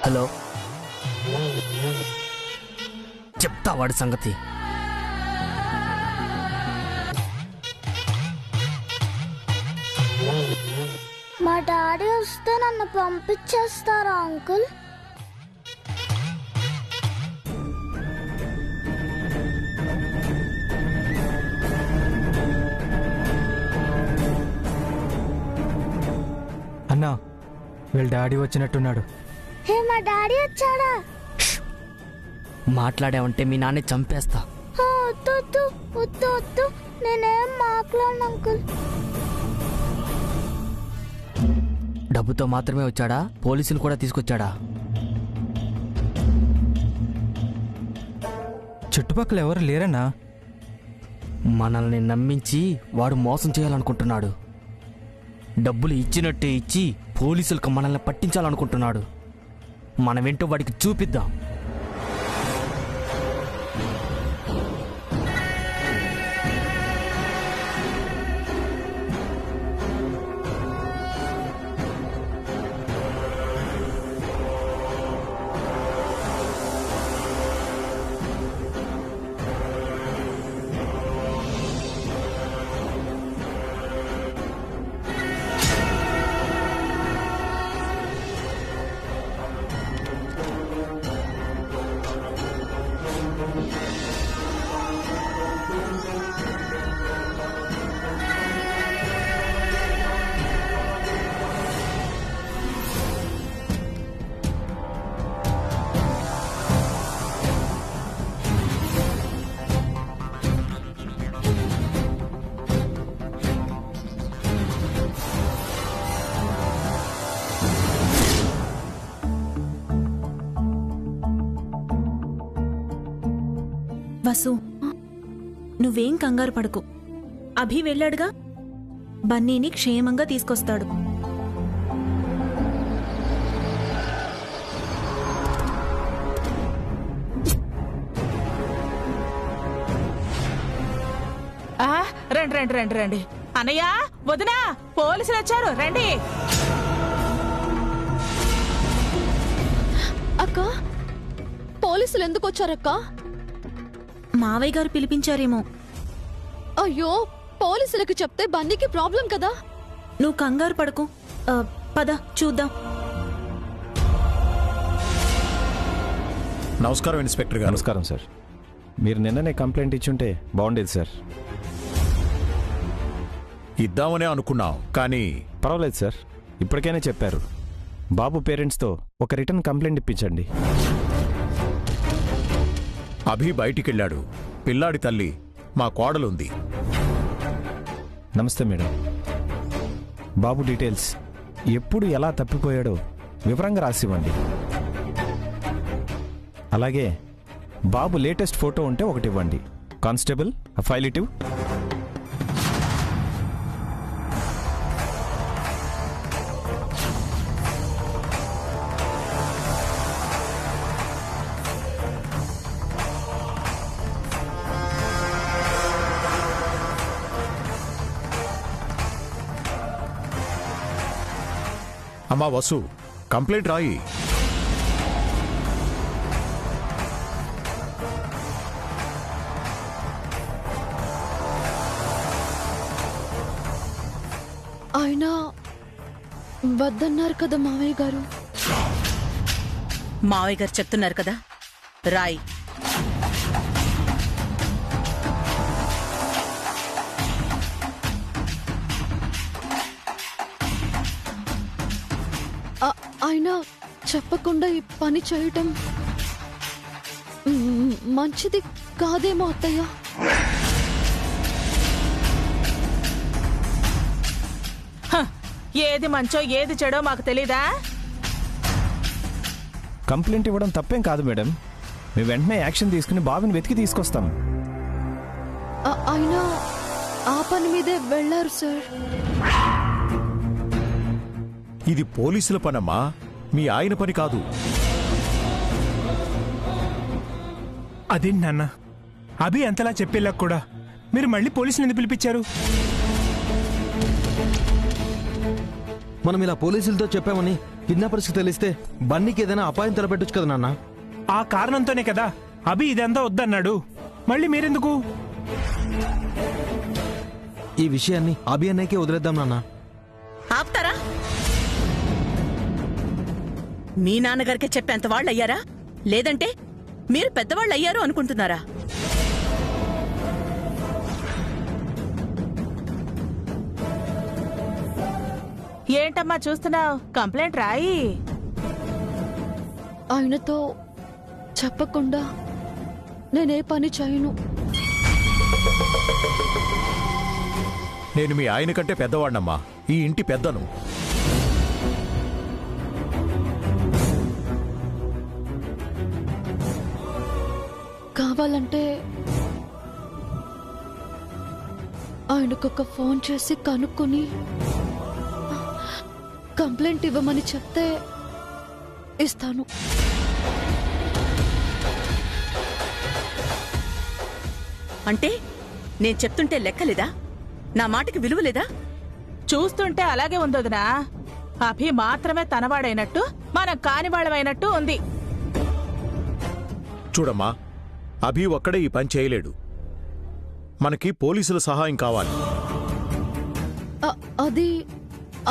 Hello, చెప్తా వాడి సంగతి. మా డాడీ వస్తే నన్ను పంపించేస్తారా అంకుల్? అన్నా, వీళ్ళ డాడీ వచ్చినట్టున్నాడు. హే, మా డాడీ వచ్చాడా? మాట్లాడావంటే మీ నాన్నే చంపేస్తా. వద్దు వద్దు వద్దు వద్దు, నేనేం మాట్లాడను అంకుల్. డబ్బుతో మాత్రమే వచ్చాడా? పోలీసులు కూడా తీసుకొచ్చాడా? చుట్టుపక్కల ఎవరు లేరన్నా. మనల్ని నమ్మించి వాడు మోసం చేయాలనుకుంటున్నాడు. డబ్బులు ఇచ్చినట్టే ఇచ్చి పోలీసులకు మనల్ని పట్టించాలనుకుంటున్నాడు. మనమేంటో వాడికి చూపిద్దాం. వసు, నువ్వేం కంగారు పడకు. అభి వెళ్ళాడుగా, బన్నీని క్షేమంగా తీసుకొస్తాడు. రండి రండి రండి రండి. అన్నయ్య, వదినా, పోలీసులు వచ్చారు, రండి. అక్క, పోలీసులు ఎందుకు వచ్చారక్క? మావయ్య గారు పిలిపించారేమో. అయ్యో, పోలీసులకు చెప్తే బన్నీకి ప్రాబ్లం కదా. నువ్వు కంగారు పడకు. పద చూద్దాం. నమస్కారం ఇన్స్పెక్టర్ గారు. నమస్కారం సార్. మీరు నిన్ననే కంప్లైంట్ ఇచ్చుంటే బాగుండేది సార్. ఇద్దామనే అనుకున్నాం, కానీ పర్వాలేదు సార్, ఇప్పటికైనా చెప్పారు. బాబు పేరెంట్స్తో ఒక రిటర్న్ కంప్లైంట్ ఇప్పించండి. అభి బయటికెళ్ళాడు. పిల్లాడి తల్లి మా కోడలుంది. నమస్తే మేడం. బాబు డీటెయిల్స్ ఎప్పుడు ఎలా తప్పిపోయాడో వివరంగా రాసివ్వండి. అలాగే బాబు లేటెస్ట్ ఫోటో ఉంటే ఒకటి ఇవ్వండి. కానిస్టేబుల్, ఆ ఫైల్ ఇటు. అమ్మా వసు, కంప్లైంట్ రాయి. ఆయన వద్దన్నారు కదా మావయ్య గారు. మావయ్య గారు చెప్తున్నారు కదా, రాయి. ఆయన చెప్పకుండా ఈ పని చేయటం మంచిది కాదేమో అత్తయ్య. ఏది మంచో ఏది చెడో మాకు తెలీదా? కంప్లైంట్ ఇవ్వడం తప్పేం కాదు మేడం. మేము వెంటనే యాక్షన్ తీసుకుని బాబుని వెతికి తీసుకొస్తాం. ఆయన ఆ పని మీదే వెళ్ళారు సార్. ఇది పోలీసుల పనమ్మా, మీ ఆయన పని కాదు. అదేంటి నాన్న, అభి అంతలా చెప్పేలా కూడా మీరు మళ్ళీ పోలీసులు ఎందుకు పిలిపించారు? మనం ఇలా పోలీసులతో చెప్పామని కిడ్నాపర్స్కి తెలిస్తే బన్నీకి ఏదైనా అపాయం తలపెట్టొచ్చు కదా నాన్న. ఆ కారణంతోనే కదా అభి ఇదంతా వద్దన్నాడు. మళ్ళీ మీరెందుకు? ఈ విషయాన్ని అభి అన్నయ్యకే వదిలేద్దాం నాన్న. ఆపుతారా? మీ నాన్నగారికే చెప్పేంత వాళ్ళు అయ్యారా, లేదంటే మీరు పెద్దవాళ్ళు అయ్యారు అనుకుంటున్నారా? ఏంటమ్మా చూస్తున్నావు? కంప్లైంట్ రాయి. ఆయనతో చెప్పకుండా నేనే పని చేయను. నేను మీ ఆయన కంటే పెద్దవాడినమ్మా, ఈ ఇంటి పెద్దను. కావాలంటే ఆయనకొక ఫోన్ చేసి కనుక్కొని కంప్లైంట్ ఇవ్వమని చెప్తే ఇస్తాను. అంటే నేను చెప్తుంటే లెక్కలేదా? నా మాటకి విలువ లేదా? చూస్తుంటే అలాగే ఉందొదినా. అభి మాత్రమే తనవాడైనట్టు, మనం కానివాళ్ళమైనట్టు ఉంది. చూడమ్మా, అభి ఒక్కడే ఈ పని చేయలేడు. మనకి పోలీసుల సహాయం కావాలి. అది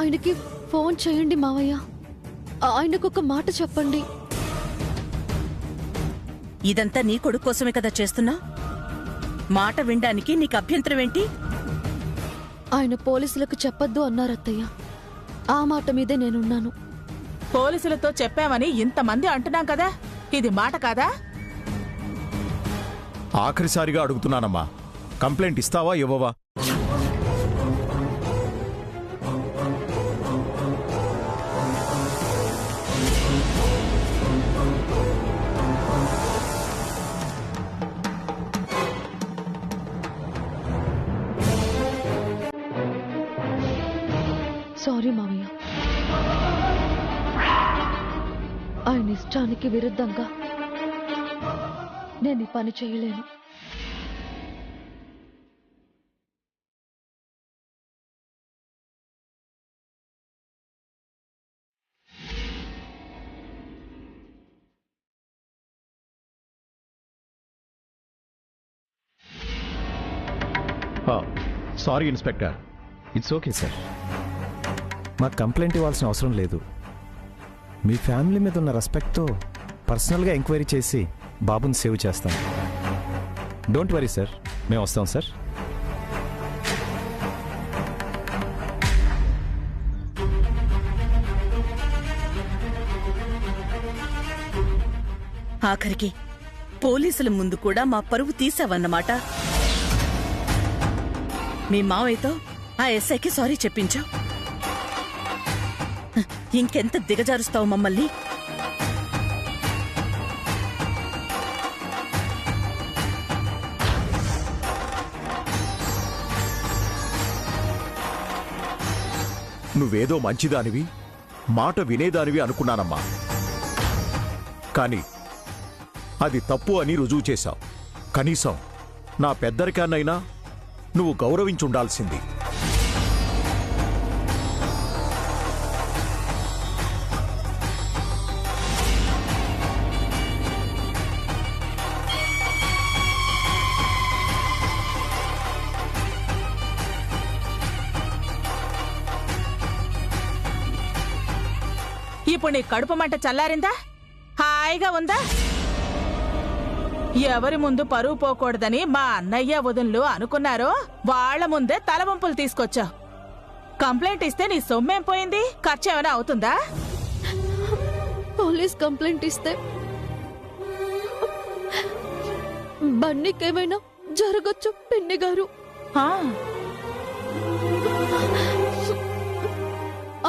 ఆయనకి ఫోన్ చేయండి మావయ్య. ఆయనకొక మాట చెప్పండి. ఇదంతా నీ కొడుకు కోసమే కదా చేస్తున్నా? మాట వినడానికి నీకు అభ్యంతరం ఏంటి? ఆయన పోలీసులకు చెప్పొద్దు అన్నారు అత్తయ్య. ఆ మాట మీదే నేనున్నాను. పోలీసులతో చెప్పామని ఇంతమంది అంటున్నాం కదా, ఇది మాట కాదా? ఆఖరిసారిగా అడుగుతున్నానమ్మా, కంప్లైంట్ ఇస్తావా ఇవ్వవా? సారీ మావయ్య. ఆయన ఇష్టానికి విరుద్ధంగా నేను ఈ పని చేయలేను. Sorry inspector. It's okay sir. మాకు కంప్లైంట్ ఇవ్వాల్సిన అవసరం లేదు. మీ ఫ్యామిలీ మీద ఉన్న రెస్పెక్ట్తో పర్సనల్గా ఎంక్వైరీ చేసి బాబుని సేవ్ చేస్తాం. డోంట్ వరీ సార్, మేము వస్తాం సార్. ఆఖరికి పోలీసుల ముందు కూడా మా పరువు తీసావన్నమాట. మీ మావయ్యతో ఆ ఎస్ఐకి సారీ చెప్పించావు. ఇంకెంత దిగజారుస్తావు మమ్మల్ని? నువ్వేదో మంచిదానివి, మాట వినేదానివి అనుకున్నానమ్మా. కాని అది తప్పు అని రుజువు చేశావు. కనీసం నా పెద్దరికాన్నైనా నువ్వు గౌరవించుండాల్సింది. ఇప్పుడు నీ కడుపు మంట చల్లారిందా? హాయిగా ఉందా? ఎవరి ముందు పరువు పోకూడదని మా అన్నయ్య వదినలు అనుకున్నారో వాళ్ల ముందే తలవంపులు తీసుకొచ్చావు. కంప్లైంట్ ఇస్తే నీ సొమ్మేం పోయింది? ఖర్చు ఏమైనా అవుతుందా? పోలీస్ కంప్లైంట్ ఇస్తే బన్నీకేమైనా జరగచ్చు పిన్ని గారు.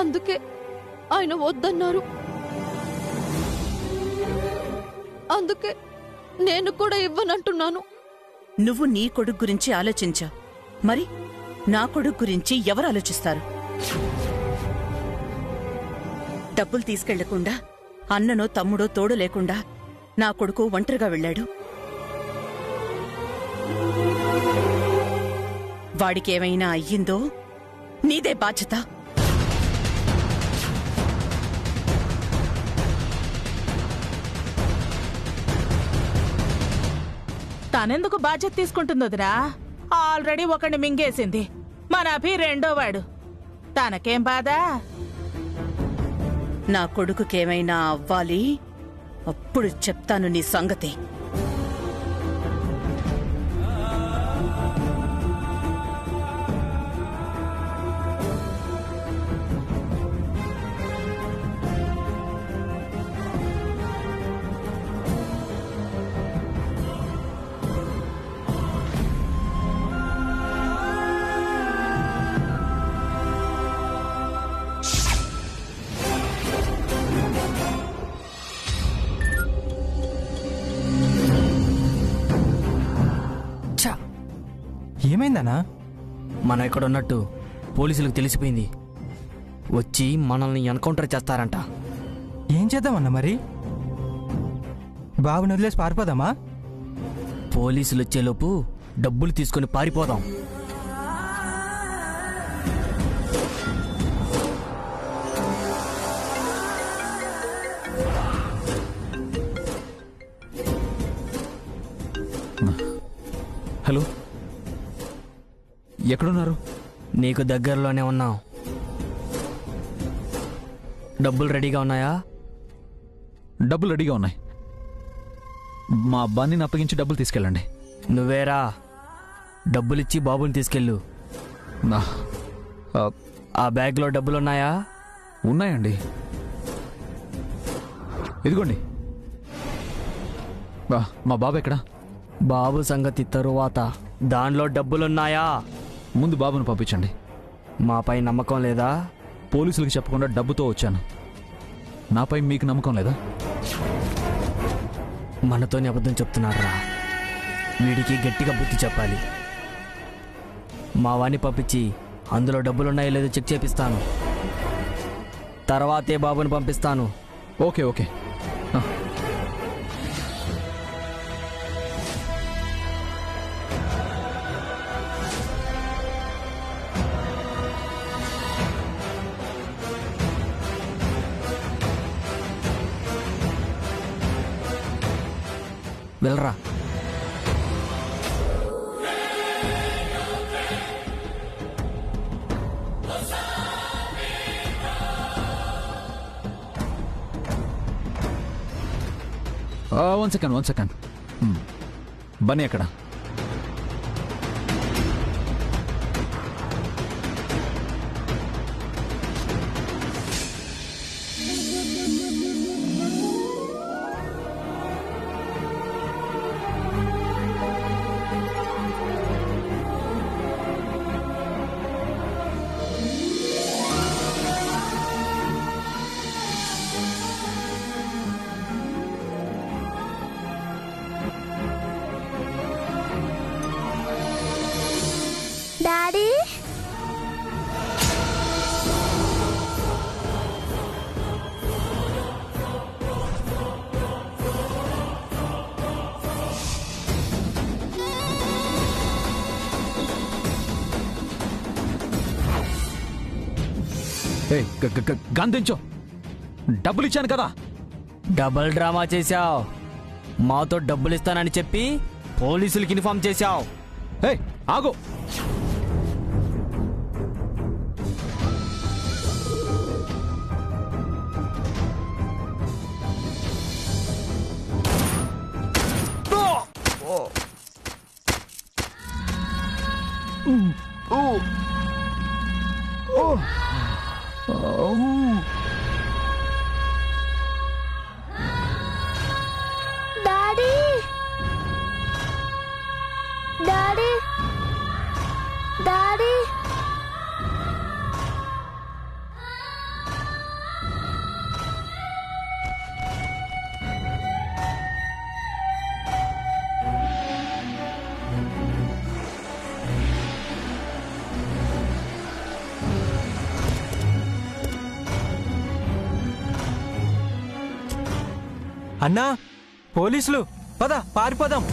అందుకే ఆయన వద్దన్నారు. అందుకే నేను కూడా ఇవ్వనంటున్నాను. నువ్వు నీ కొడుకు గురించి ఆలోచించావు, మరి నా కొడుకు గురించి ఎవరు ఆలోచిస్తారు? డబ్బులు తీసుకెళ్లకుండా, అన్ననో తమ్ముడో తోడు లేకుండా నా కొడుకు ఒంటరిగా వెళ్ళాడు. వాడికేమైనా అయ్యిందో నీదే బాధ్యత. తనెందుకు బాధ్యత తీసుకుంటుందోదిరా? ఆల్రెడీ ఒకడిని మింగేసింది. మన అభి రెండోవాడు. తనకేం బాధ? నా కొడుకుకేమైనా అవ్వాలి, అప్పుడు చెప్తాను నీ సంగతి. ఏమైందన్నా? మనం ఇక్కడ ఉన్నట్టు పోలీసులకు తెలిసిపోయింది. వచ్చి మనల్ని ఎన్కౌంటర్ చేస్తారంట. ఏం చేద్దామన్నా మరి? బాబుని వదిలేసి పారిపోదామా? పోలీసులు వచ్చేలోపు డబ్బులు తీసుకొని పారిపోదాం. హలో, ఎక్కడున్నారు? నీకు దగ్గరలోనే ఉన్నాం. డబ్బులు రెడీగా ఉన్నాయా? డబ్బులు రెడీగా ఉన్నాయి. మా బన్నీని అప్పగించి డబ్బులు తీసుకెళ్ళండి. నువ్వేరా? డబ్బులిచ్చి బాబుని తీసుకెళ్ళు. ఆ బ్యాగ్లో డబ్బులున్నాయా? ఉన్నాయండి, ఇదిగోండి. మా బాబు ఎక్కడా? బాబు సంగతి తరువాత. దానిలో డబ్బులున్నాయా? ముందు బాబును పంపించండి. మాపై నమ్మకం లేదా? పోలీసులకు చెప్పకుండా డబ్బుతో వచ్చాను. నాపై మీకు నమ్మకం లేదా? మనతోనే అబద్ధం చెప్తున్నారా? వీడికి గట్టిగా బుద్ధి చెప్పాలి. మా వాణ్ణి పంపించి అందులో డబ్బులున్నాయో లేదో చెక్ చేపిస్తాను. తర్వాతే బాబుని పంపిస్తాను. Okay okay. వెళ్ళరా. One second. బన్నీ ఎక్కడ? డాడీ, గంధించో. డబ్బులు ఇచ్చాను కదా. డబుల్ డ్రామా చేశావు. మాతో డబ్బులు ఇస్తానని చెప్పి పోలీసులకి ఇన్ఫార్మ్ చేశావు. ఆగు. Daddy, daddy, daddy. అన్నా, పోలీసులు! పద పారిపోదాం.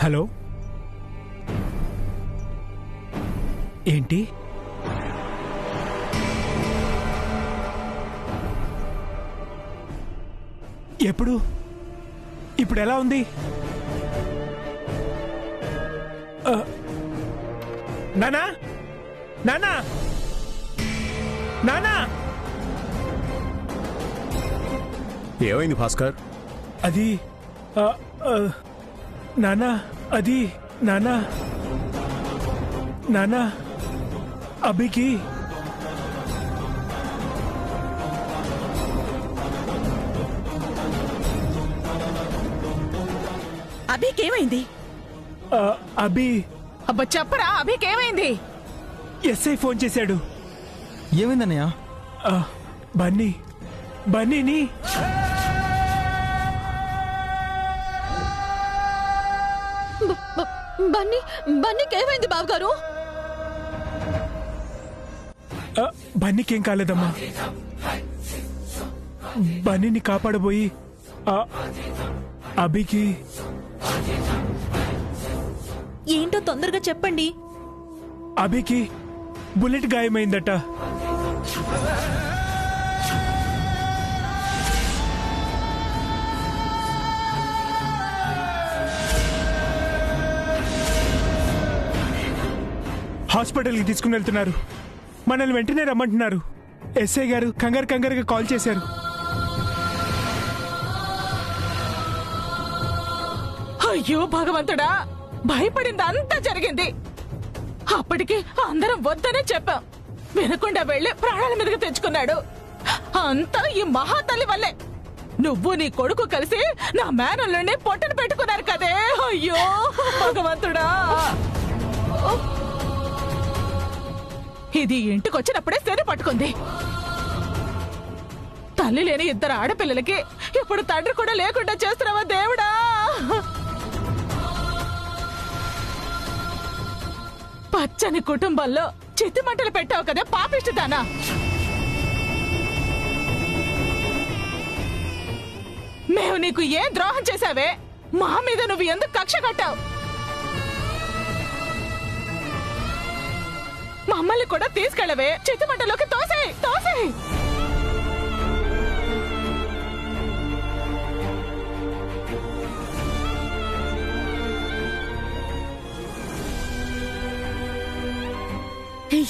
హలో ఏంటి? ఎప్పుడు? ఇప్పుడు ఎలా ఉంది? నానా, నానా, నానా! ఏమైంది భాస్కర్? అది నానా, అది నానా, నానా, అభికి అభికేమైంది? అభి అబ్బా చెప్పరా, అభికేమైంది? ఎస్ఐ ఫోన్ చేశాడు. ఏమైందన్నయ్య? బన్నీని బన్నీకి ఏమైంది బావగారు? బన్నీకేం కాలేదమ్మా. బన్నీని కాపాడబోయి అభికి ఏంటో తొందరగా చెప్పండి. అభికి బుల్లెట్ గాయమైందట. హాస్పిటల్కి తీసుకుని వెళ్తున్నారు. మనల్ని వెంటనే రమ్మంటున్నారు. ఎస్ఐ గారు కంగారుగా కాల్ చేశారు. అయ్యో భగవంతుడా, భయపడింది అంతా జరిగింది. అప్పటికి అందరం వద్దనే చెప్పాం, వినకుండా వెళ్లి ప్రాణాల మీదకి తెచ్చుకున్నాడు. అంతా ఈ మహాతల్లి వల్లే. నువ్వు నీ కొడుకు కలిసి నా మేనల్ని పొట్టను పెట్టుకున్నారు కదే. అయ్యో భగవంతుడా, ఇది ఇంటికొచ్చినప్పుడే శని పట్టుకుంది. తల్లి లేని ఇద్దరు ఆడపిల్లలకి ఇప్పుడు తండ్రి కూడా లేకుండా చేస్తున్నావా దేవుడా? పచ్చని కుటుంబంలో చిత్తి మంటలు పెట్టావు కదా పాపిష్టిదానా. మేము నీకు ఏం ద్రోహం చేశావే? మా మీద నువ్వు ఎందుకు కక్ష కట్టావు? మమ్మల్ని కూడా తీసుకెళ్ళవే, చిత్తి మంటలోకి తోసేయ్.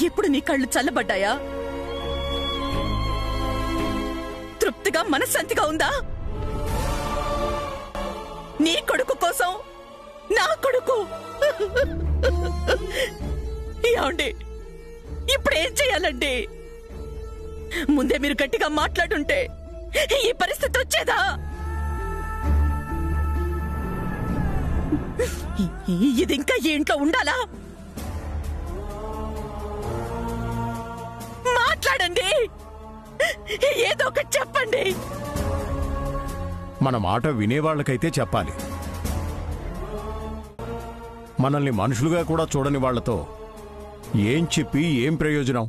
ఇప్పుడు నీ కళ్ళు చల్లబడ్డాయా? తృప్తిగా మనశ్శాంతిగా ఉందా? నీ కొడుకు కోసం నా కొడుకు. ఏమండి, ఇప్పుడేం చెయ్యాలండి? ముందే మీరు గట్టిగా మాట్లాడుంటే ఈ పరిస్థితి వచ్చేదా? ఇది ఇంకా ఈ ఇంట్లో ఉండాలా? మాట్లాడండి, ఏదో ఒకటి చెప్పండి. మన మాట వినేవాళ్లకైతే చెప్పాలి. మనల్ని మనుషులుగా కూడా చూడని వాళ్లతో ఏం చెప్పి ఏం ప్రయోజనం?